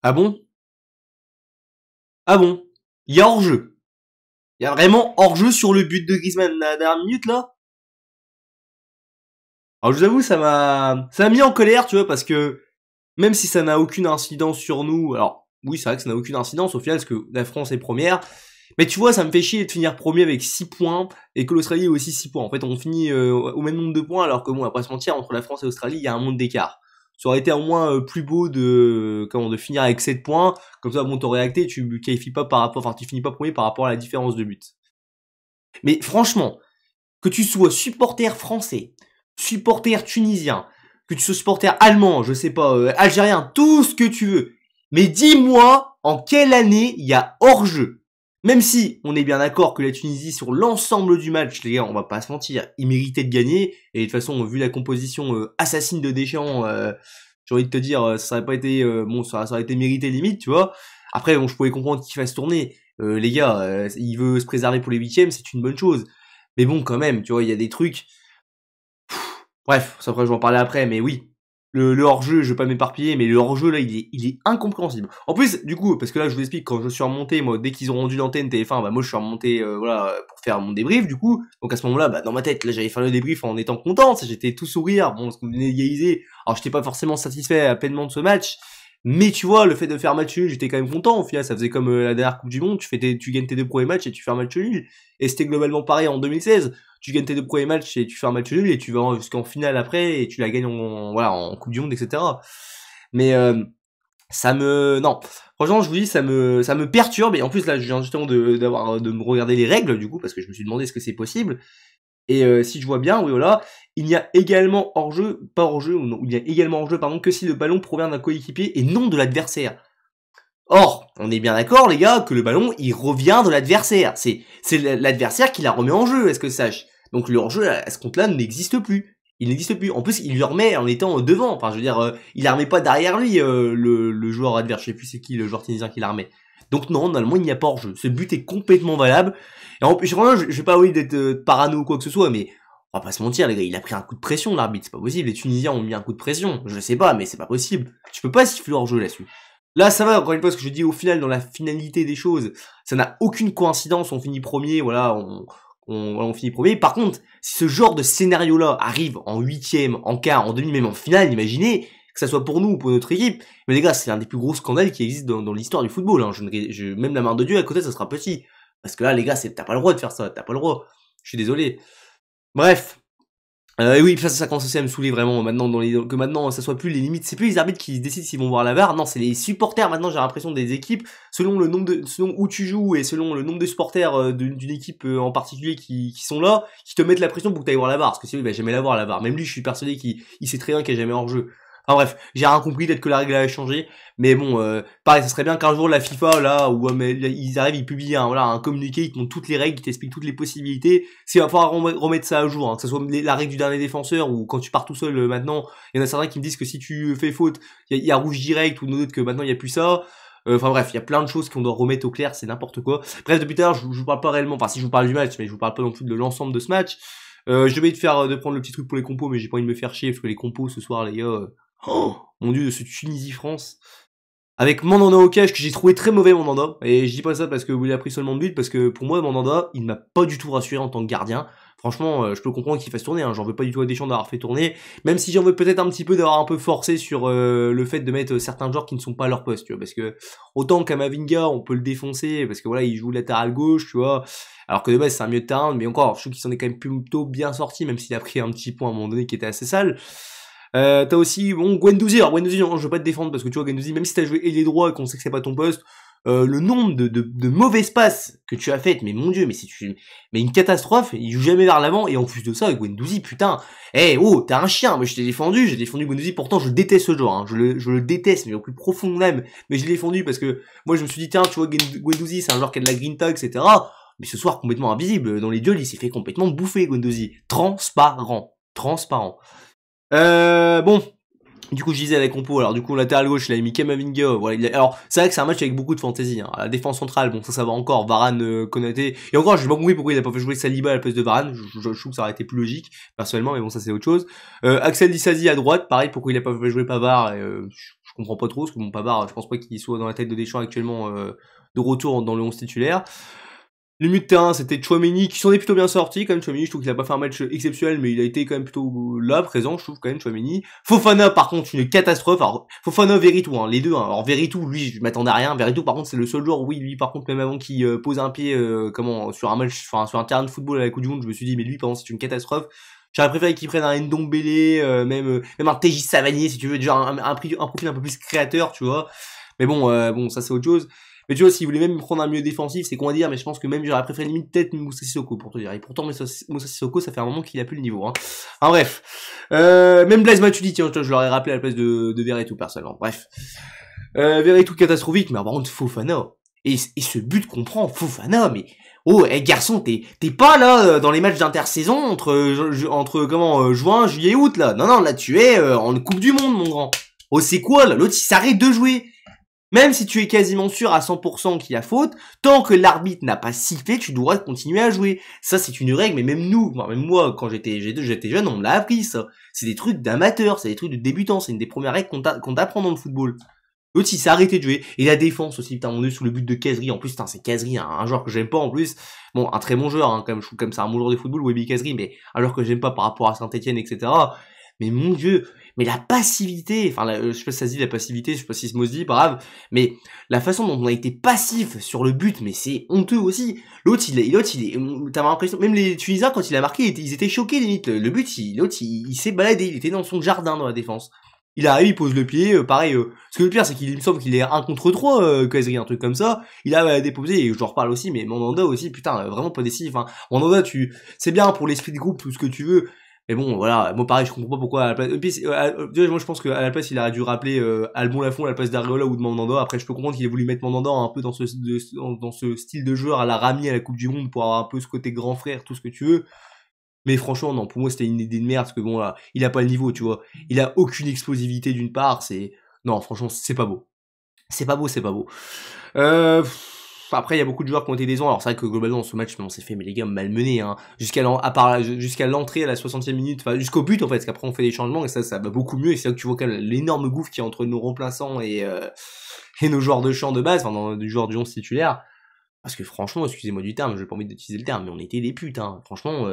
Ah bon? Ah bon? Il y a hors-jeu. Il y a vraiment hors-jeu sur le but de Griezmann à la dernière minute, là? Alors, je vous avoue, ça m'a mis en colère, tu vois, parce que, même si ça n'a aucune incidence sur nous, alors, oui, c'est vrai que ça n'a aucune incidence au final, parce que la France est première, mais tu vois, ça me fait chier de finir premier avec 6 points, et que l'Australie ait aussi 6 points. En fait, on finit au même nombre de points, alors que bon, on va pas se mentir, entre la France et l'Australie, il y a un monde d'écart. Ça aurait été au moins plus beau de finir avec 7 points, comme ça, bon, t'aurais acté, tu qualifies pas par rapport, enfin, tu finis pas premier par rapport à la différence de but. Mais franchement, que tu sois supporter français, supporter tunisien, que tu sois supporter allemand, je sais pas, algérien, tout ce que tu veux. Mais dis-moi en quelle année il y a hors-jeu. Même si on est bien d'accord que la Tunisie, sur l'ensemble du match, les gars, on va pas se mentir, ils méritaient de gagner. Et de toute façon, vu la composition assassine de Deschamps, j'ai envie de te dire, ça aurait pas été, bon, ça aurait été mérité limite, tu vois. Après, bon, je pouvais comprendre qu'il fasse tourner. Les gars, il veut se préserver pour les huitièmes, c'est une bonne chose. Mais bon, quand même, tu vois, il y a des trucs. Bref, ça après je vais en parler après, mais oui. Le hors-jeu, je vais pas m'éparpiller, mais le hors-jeu là, il est incompréhensible. En plus, du coup, parce que là je vous explique, quand je suis remonté, moi, dès qu'ils ont rendu l'antenne TF1, bah moi je suis remonté voilà, pour faire mon débrief du coup. Donc à ce moment-là, bah dans ma tête, là j'allais faire le débrief en étant content, j'étais tout sourire, bon, parce qu'on venait d'égaliser. Alors j'étais pas forcément satisfait pleinement de ce match. Mais tu vois, le fait de faire match nul, j'étais quand même content. Au final, ça faisait comme la dernière Coupe du Monde, tu gagnes tes 2 premiers matchs et tu fais un match nul. Et c'était globalement pareil en 2016. Tu gagnes tes 2 premiers matchs et tu fais un match nul et tu vas jusqu'en finale après et tu la gagnes voilà, en Coupe du Monde, etc. Mais non, franchement, je vous dis, ça me perturbe. Et en plus, là, je viens justement de me regarder les règles, du coup, parce que je me suis demandé est-ce que c'est possible. Et si je vois bien, oui voilà, il y a également hors-jeu, pas hors-jeu, non, il y a également hors-jeu, pardon, que si le ballon provient d'un coéquipier et non de l'adversaire. Or, on est bien d'accord, les gars, que le ballon, il revient de l'adversaire. C'est l'adversaire qui la remet en jeu, est-ce que sache. Donc le hors-jeu, à ce compte-là, n'existe plus. Il n'existe plus. En plus, il le remet en étant devant. Enfin, je veux dire, il la remet pas derrière lui, le joueur adverse. Je sais plus c'est qui, le joueur tunisien qui la remet. Donc non, normalement, il n'y a pas hors-jeu. Ce but est complètement valable. Et en plus, vraiment, je vais pas envie d'être parano ou quoi que ce soit, mais on va pas se mentir, les gars, il a pris un coup de pression, l'arbitre. C'est pas possible. Les Tunisiens ont mis un coup de pression. Je sais pas, mais c'est pas possible. Tu peux pas siffler hors-jeu là-dessus. Là, ça va, encore une fois, ce que je dis au final, dans la finalité des choses, ça n'a aucune coïncidence, on finit premier, voilà, on finit premier. Par contre, si ce genre de scénario-là arrive en huitième, en quart, en demi, même en finale, imaginez, que ça soit pour nous ou pour notre équipe, mais les gars, c'est l'un des plus gros scandales qui existent dans l'histoire du football, hein. Même la main de Dieu à côté, ça sera petit. Parce que là, les gars, t'as pas le droit de faire ça, t'as pas le droit. Je suis désolé. Bref, oui, ça commence aussi à me saouler vraiment maintenant que maintenant ça soit plus les limites, c'est plus les arbitres qui décident s'ils vont voir la VAR, non, c'est les supporters maintenant, j'ai l'impression des équipes, selon où tu joues et selon le nombre de supporters d'une équipe en particulier qui sont là, qui te mettent la pression pour que tu ailles voir la VAR, parce que sinon il va jamais la voir la VAR. Même lui, je suis persuadé qu'il sait très bien qu'il n'y a jamais hors jeu. Enfin bref, j'ai rien compris, peut-être que la règle a changé, mais bon, pareil, ça serait bien qu'un jour la FIFA, là, où ils arrivent, ils publient un communiqué, ils te montrent toutes les règles, ils t'expliquent toutes les possibilités. Il va falloir remettre ça à jour, hein, que ce soit la règle du dernier défenseur, ou quand tu pars tout seul maintenant, il y en a certains qui me disent que si tu fais faute, il y a rouge direct, ou d'autres que maintenant il y a plus ça. Enfin bref, il y a plein de choses qu'on doit remettre au clair, c'est n'importe quoi. Bref, depuis tout à l'heure, je vous parle pas réellement, enfin si je vous parle du match, mais je vous parle pas non plus de l'ensemble de ce match. Je devais de prendre le petit truc pour les compos, mais j'ai pas envie de me faire chier, parce que les compos ce soir, les gars, oh mon dieu, de ce Tunisie-France. Avec Mandanda au cash, que j'ai trouvé très mauvais Mandanda. Et je dis pas ça parce que il a pris seulement de but, parce que pour moi, Mandanda, il m'a pas du tout rassuré en tant que gardien. Franchement, je peux comprendre qu'il fasse tourner, hein. J'en veux pas du tout à Deschamps d'avoir fait tourner. Même si j'en veux peut-être un petit peu d'avoir un peu forcé sur le fait de mettre certains joueurs qui ne sont pas à leur poste, tu vois. Parce que autant Kamavinga, on peut le défoncer, parce que voilà, il joue latéral gauche, tu vois. Alors que de base, c'est un milieu de terrain, mais encore, je trouve qu'il s'en est quand même plutôt bien sorti, même s'il a pris un petit point à un moment donné qui était assez sale. T'as aussi, bon, Guendouzi. Alors, Guendouzi, non, je veux pas te défendre parce que tu vois, Guendouzi, même si t'as joué ailier droit et qu'on sait que c'est pas ton poste, le nombre de mauvaises passes que tu as faites, mais mon dieu, mais une catastrophe, il joue jamais vers l'avant, et en plus de ça, Guendouzi, putain, oh, t'es un chien, moi je t'ai défendu, j'ai défendu Guendouzi, pourtant je déteste ce joueur, hein, je le déteste, mais au plus profond de l'âme, mais je l'ai défendu parce que, moi je me suis dit, tiens, tu vois, Guendouzi, c'est un joueur qui a de la grinta, etc., mais ce soir, complètement invisible, dans les duels, il s'est fait complètement bouffer, Guendouzi, transparent. Bon, du coup je disais la compo, alors du coup latéral gauche il a mis Kamavinga, voilà, alors c'est vrai que c'est un match avec beaucoup de fantaisie, hein. La défense centrale, bon ça va encore, Varane, Konaté, et encore j'ai pas compris pourquoi il a pas fait jouer Saliba à la place de Varane, je trouve que ça aurait été plus logique, personnellement, mais bon ça c'est autre chose. Axel Disasi à droite, pareil, pourquoi il a pas fait jouer Pavard, je comprends pas trop, parce que mon Pavard, je pense pas qu'il soit dans la tête de Deschamps actuellement de retour dans le 11 titulaire. Le milieu de terrain, c'était Tchouaméni, qui s'en est plutôt bien sorti, quand même, Tchouaméni, je trouve qu'il a pas fait un match exceptionnel, mais il a été quand même plutôt là, présent, je trouve, quand même, Tchouaméni. Fofana, par contre, une catastrophe. Alors, Fofana, Veretout, hein, les deux, hein. Alors, Veretout, lui, je m'attendais à rien. Veretout, par contre, c'est le seul joueur, oui, lui, par contre, même avant qu'il pose un pied, sur un match, enfin, sur un terrain de football à la Coupe du Monde, je me suis dit, mais lui, par contre, c'est une catastrophe. J'aurais préféré qu'il prenne un Ndombele, même un TJ Savanier, si tu veux, genre un profil un peu plus créateur, tu vois. Mais bon, ça c'est autre chose. Mais tu vois, s'il voulait même prendre un milieu défensif, c'est qu'on va dire, mais je pense que même j'aurais préféré limite peut-être Moussa Sissoko pour te dire. Et pourtant, Moussa Sissoko, ça fait un moment qu'il a plus le niveau, hein. Enfin, bref. Même Blaise Matuidi, tiens, je l'aurais rappelé à la place de Veretout, personnellement. Bref. Veretout catastrophique, mais par contre, Fofana. Et ce but qu'on prend, Fofana, mais, oh, garçon, t'es pas là, dans les matchs d'intersaison entre juin, juillet, août, là. Non, là, tu es, en Coupe du Monde, mon grand. Oh, c'est quoi, là? L'autre, il s'arrête de jouer. Même si tu es quasiment sûr à 100% qu'il y a faute, tant que l'arbitre n'a pas sifflé, tu dois continuer à jouer. Ça, c'est une règle, mais même nous, même moi, quand j'étais jeune, on me l'a appris, ça. C'est des trucs d'amateurs, c'est des trucs de débutants, c'est une des premières règles qu'on t'apprend dans le football. L'autre, il s'est arrêté de jouer. Et la défense aussi, putain, on est sous le but de Kazri. En plus, putain, c'est Kazri, un joueur que j'aime pas en plus. Bon, un très bon joueur, hein, quand même, je trouve comme c'est un bon joueur de football, Weby Kazri, mais un joueur que j'aime pas par rapport à Saint-Etienne, etc. Mais mon Dieu, mais la passivité, enfin, je sais pas si ça se dit la passivité, je sais pas si ce mot se dit, pas grave, mais la façon dont on a été passif sur le but, mais c'est honteux aussi. L'autre, t'avais l'impression, même les Tunisiens, quand il a marqué, ils étaient choqués, limite. Le but, l'autre, il s'est baladé, il était dans son jardin dans la défense. Il arrive, il pose le pied, pareil, ce que le pire, c'est qu'il me semble qu'il est 1 contre 3, Kazri, un truc comme ça. Il a déposé, et je en reparle aussi, mais Mandanda aussi, putain, vraiment pas décisif, hein. Mandanda, c'est bien pour l'esprit de groupe, tout ce que tu veux. Mais bon, voilà, moi pareil, je comprends pas pourquoi à la place. Et puis, moi je pense qu'à la place, il aurait dû rappeler Albon Lafont à la place d'Ariola ou de Mandanda. Après, je peux comprendre qu'il ait voulu mettre Mandanda un peu dans ce style de joueur à la Rami à la Coupe du Monde pour avoir un peu ce côté grand frère, tout ce que tu veux. Mais franchement, non, pour moi, c'était une idée de merde, parce que bon, là, il a pas le niveau, tu vois. Il a aucune explosivité d'une part, non, franchement, c'est pas beau. C'est pas beau. Après, il y a beaucoup de joueurs qui ont été décevants. Alors, c'est vrai que globalement, dans ce match, on s'est fait, mais les gars, malmenés, hein. Jusqu'à l'entrée à la 60e minute, enfin, jusqu'au but, en fait, parce qu'après, on fait des changements, et ça va beaucoup mieux, et c'est là que tu vois quand même l'énorme gouffre qu'il y a entre nos remplaçants et nos joueurs de champ de base, enfin, du joueur du 11 titulaire. Parce que franchement, excusez-moi du terme, j'ai pas envie d'utiliser le terme, mais on était des putes, hein. Franchement,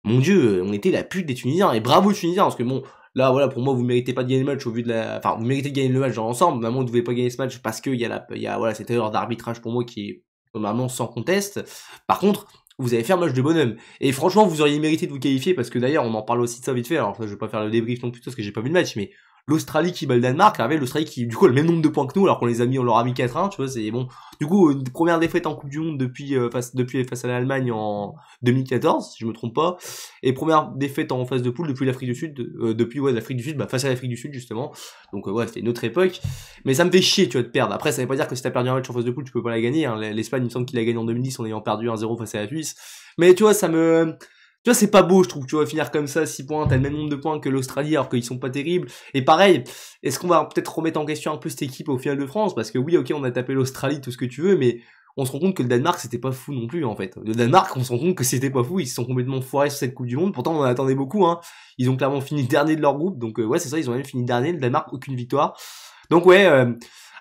mon Dieu, on était la pute des Tunisiens, et bravo aux Tunisiens, parce que bon, là, voilà, pour moi, vous méritez pas de gagner le match au vu de enfin, vous méritez de gagner le match dans l'ensemble, mais à moi, vous devez pas gagner ce match parce que il y a, voilà, cette erreur d'arbitrage pour moi qui est normalement sans conteste. Par contre, vous avez fait un match de bonhomme. Et franchement, vous auriez mérité de vous qualifier parce que d'ailleurs, on en parle aussi de ça vite fait. Alors, je vais pas faire le débrief non plus parce que j'ai pas vu le match, mais l'Australie qui bat le Danemark, avec l'Australie qui, du coup, a le même nombre de points que nous, alors qu'on on leur a mis 4-1, tu vois, c'est bon. Du coup, une première défaite en Coupe du Monde depuis face à l'Allemagne en 2014, si je me trompe pas. Et première défaite en phase de poule depuis l'Afrique du Sud, l'Afrique du Sud, face à l'Afrique du Sud, justement. Donc, ouais, c'était une autre époque. Mais ça me fait chier, tu vois, de perdre. Après, ça veut pas dire que si t'as perdu un match en phase de poule, tu peux pas la gagner, hein. L'Espagne, il me semble qu'il a gagné en 2010 en ayant perdu 1-0 face à la Suisse. Mais, tu vois, tu vois, c'est pas beau, je trouve, tu vois, finir comme ça, 6 points, t'as le même nombre de points que l'Australie, alors qu'ils sont pas terribles. Et pareil, est-ce qu'on va peut-être remettre en question un peu cette équipe au final de France? Parce que oui, ok, on a tapé l'Australie, tout ce que tu veux, mais on se rend compte que le Danemark, c'était pas fou non plus, en fait. Le Danemark, on se rend compte que c'était pas fou, ils se sont complètement foirés sur cette Coupe du Monde, pourtant on en attendait beaucoup, hein. Ils ont clairement fini dernier de leur groupe, donc ouais, c'est ça, ils ont même fini dernier, le Danemark, aucune victoire. Donc ouais,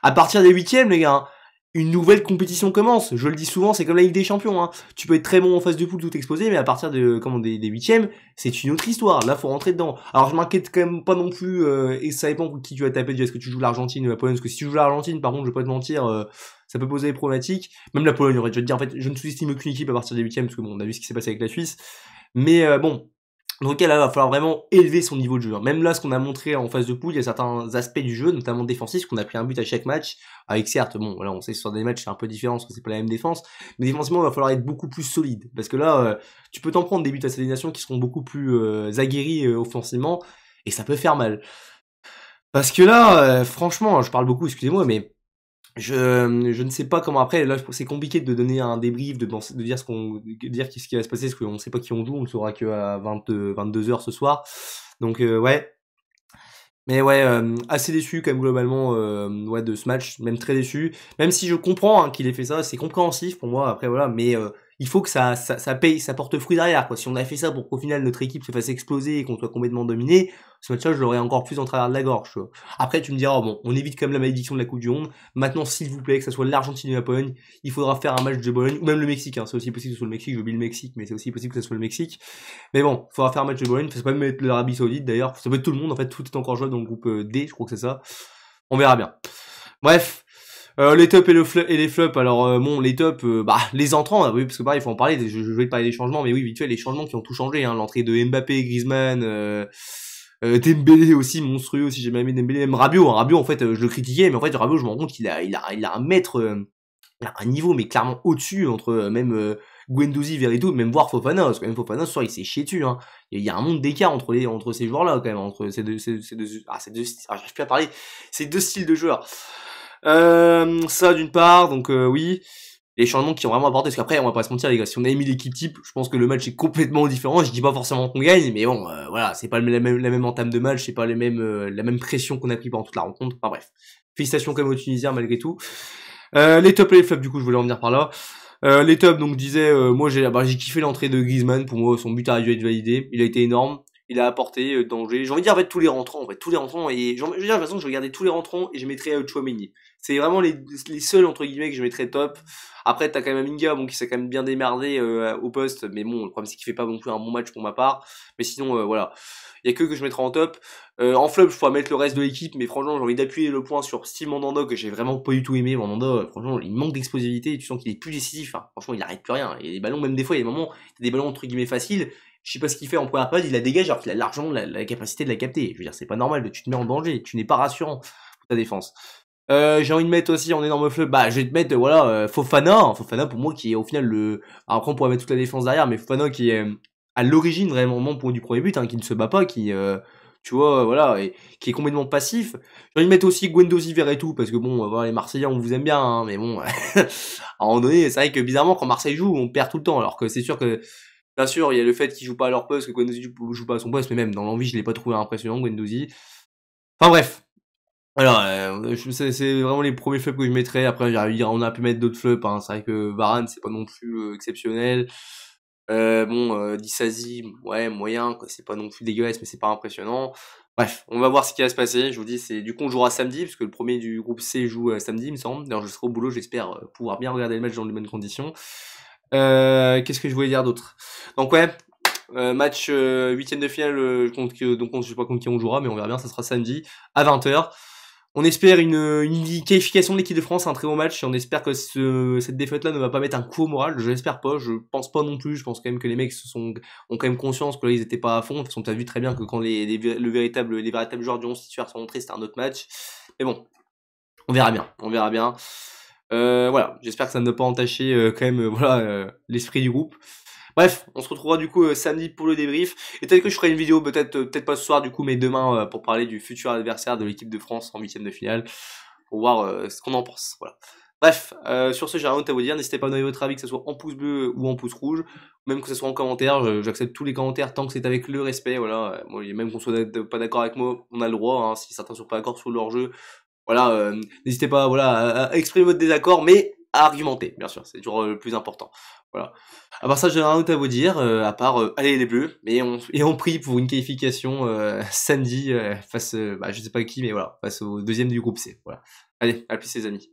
à partir des 8e, les gars, hein, une nouvelle compétition commence. Je le dis souvent, c'est comme la Ligue des Champions, hein. Tu peux être très bon en phase de poule, tout exposé, mais à partir des 8e, c'est une autre histoire. Là, faut rentrer dedans. Alors, je m'inquiète quand même pas non plus, et ça dépend qui tu vas taper déjà. Est-ce que tu joues l'Argentine ou la Pologne? Parce que si tu joues l'Argentine, par contre, je vais pas te mentir, ça peut poser des problématiques. Même la Pologne, je vais te dire, en fait, je ne sous-estime aucune équipe à partir des 8e, parce que bon, on a vu ce qui s'est passé avec la Suisse. Mais, bon. Donc là, il va falloir vraiment élever son niveau de jeu. Même là, ce qu'on a montré en phase de poule, il y a certains aspects du jeu, notamment défensifs, qu'on a pris un but à chaque match, avec certes, bon, voilà, on sait que sur des matchs c'est un peu différent, parce que c'est pas la même défense, mais défensivement, il va falloir être beaucoup plus solide, parce que là, tu peux t'en prendre des buts à ces nations qui seront beaucoup plus aguerris offensivement, et ça peut faire mal. Parce que là, franchement, je parle beaucoup, excusez-moi, mais je ne sais pas comment après, là c'est compliqué de donner un débrief, de dire ce qui va se passer, parce qu'on ne sait pas qui on joue, on le saura que à 22h ce soir. Donc ouais. Mais ouais, assez déçu quand même globalement ouais, de ce match, même très déçu. Même si je comprends hein, qu'il ait fait ça, c'est compréhensif pour moi, après voilà, mais il faut que ça paye, ça porte fruit derrière, quoi. Si on a fait ça pour qu'au final notre équipe se fasse exploser et qu'on soit complètement dominé, ce match-là, je l'aurais encore plus en travers de la gorge, tu vois. Après, tu me diras, bon, on évite quand même la malédiction de la Coupe du Monde. Maintenant, s'il vous plaît, que ce soit l'Argentine et la Pologne, il faudra faire un match de Bologne, ou même le Mexique, hein. C'est aussi possible que ce soit le Mexique, j'oublie le Mexique, mais c'est aussi possible que ce soit le Mexique. Mais bon, il faudra faire un match de Bologne, ça peut même être l'Arabie Saoudite d'ailleurs, ça peut être tout le monde, en fait, tout est encore jouable dans le groupe D, je crois que c'est ça. On verra bien. Bref. Les tops et les flops, alors bon, les tops, les entrants, oui, parce que pareil, il faut en parler, je vais te parler des changements, mais oui, vite fait, les changements qui ont tout changé, hein, l'entrée de Mbappé, Griezmann, Dembélé aussi, monstrueux, si j'ai même aimé Dembélé, même Rabiot, hein, Rabiot, en fait, je le critiquais, mais en fait, Rabiot, je me rends compte qu'il a un maître, il a un niveau, mais clairement au-dessus, entre même Guendouzi, Verretou, même voir Fofana, parce que même Fofana, ce soir, il s'est chié dessus, hein. Il y a un monde d'écart entre ces joueurs-là, quand même, entre j'arrive plus à parler, ces deux styles de joueurs. Ça d'une part, donc oui, les changements qui ont vraiment apporté, parce qu'après on va pas se mentir les gars, si on avait mis l'équipe type, je pense que le match est complètement différent, je dis pas forcément qu'on gagne, mais bon, voilà, c'est pas la même entame de match, c'est pas la même pression qu'on a pris pendant toute la rencontre, enfin bref, félicitations quand même aux Tunisiens malgré tout. Les tops et les flops, du coup je voulais en venir par là. Les tops, donc je disais, moi j'ai kiffé l'entrée de Griezmann, pour moi son but a dû être validé, il a été énorme. Il a apporté danger. J'ai envie de dire en fait tous les rentrants, et je veux dire de toute façon je regardais tous les rentrants et je mettrais Chouameni. C'est vraiment les seuls entre guillemets que je mettrais top. Après t'as quand même Aminga bon qui s'est quand même bien démerdé au poste, mais bon le problème c'est qu'il fait pas non plus un bon match pour ma part. Mais sinon voilà, il y a que je mettrais en top. En flop je pourrais mettre le reste de l'équipe, mais franchement j'ai envie d'appuyer le point sur Steve Mandanda que j'ai vraiment pas du tout aimé. Mandanda franchement il manque d'explosivité, tu sens qu'il est plus décisif. Hein. Franchement il arrête plus rien. Et les ballons même des fois il y a des moments des ballons entre guillemets faciles. Je sais pas ce qu'il fait en première page, il la dégage alors qu'il a l'argent, la capacité de la capter. Je veux dire, c'est pas normal, tu te mets en danger, tu n'es pas rassurant pour ta défense. J'ai envie de mettre aussi en énorme fleuve, je vais te mettre, Fofana. Fofana pour moi qui est au final alors, après on pourrait mettre toute la défense derrière, mais Fofana qui est à l'origine vraiment pour du premier but, hein, qui ne se bat pas, qui, tu vois, voilà, et qui est complètement passif. J'ai envie de mettre aussi Guendouzi Verretou, parce que bon, voilà, les Marseillais on vous aime bien, hein, mais bon, à un moment donné, c'est vrai que bizarrement quand Marseille joue, on perd tout le temps, alors que c'est sûr que bien sûr, il y a le fait qu'ils jouent pas à leur poste, que Guendouzi joue pas à son poste, mais même dans l'envie, je l'ai pas trouvé impressionnant, Guendouzi. Enfin bref. Voilà, c'est vraiment les premiers flops que je mettrais. Après, on a pu mettre d'autres flops, hein. C'est vrai que Varane, c'est pas non plus exceptionnel. Disasi, ouais, moyen, quoi. C'est pas non plus dégueulasse, mais c'est pas impressionnant. Bref, on va voir ce qui va se passer. Je vous dis, du coup, on jouera samedi, parce que le premier du groupe C joue samedi, il me semble. D'ailleurs, je serai au boulot, j'espère pouvoir bien regarder le match dans les bonnes conditions. Qu'est-ce que je voulais dire d'autre? Donc ouais, match huitième de finale donc je sais pas contre qui on jouera, mais on verra bien, ça sera samedi à 20h. On espère une qualification de l'équipe de France, un très bon match, et on espère que cette défaite-là ne va pas mettre un coup au moral. Je l'espère pas, je pense pas non plus. Je pense quand même que les mecs ont quand même conscience que là ils étaient pas à fond. De toute façon, t'as vu très bien que quand les véritables joueurs du 11 titulaire sont rentrés, c'était un autre match. Mais bon, on verra bien, voilà, j'espère que ça ne va pas entacher quand même l'esprit du groupe. Bref, on se retrouvera du coup samedi pour le débrief. Et peut-être que je ferai une vidéo, peut-être pas ce soir du coup, mais demain pour parler du futur adversaire de l'équipe de France en huitième de finale, pour voir ce qu'on en pense. Voilà. Bref, sur ce, j'ai rien d'autre à vous dire. N'hésitez pas à donner votre avis, que ce soit en pouce bleu ou en pouce rouge, même que ce soit en commentaire. J'accepte tous les commentaires tant que c'est avec le respect. Voilà, moi, même qu'on soit pas d'accord avec moi, on a le droit. Hein, si certains sont pas d'accord sur leur jeu, voilà, n'hésitez pas, à exprimer votre désaccord, mais à argumenter, bien sûr, c'est toujours le plus important. Voilà. À part ça, j'ai rien d'autre à vous dire, à part allez les Bleus, et on prie pour une qualification samedi face, je sais pas qui, mais voilà, face au deuxième du groupe C. Voilà. Allez, à plus les amis.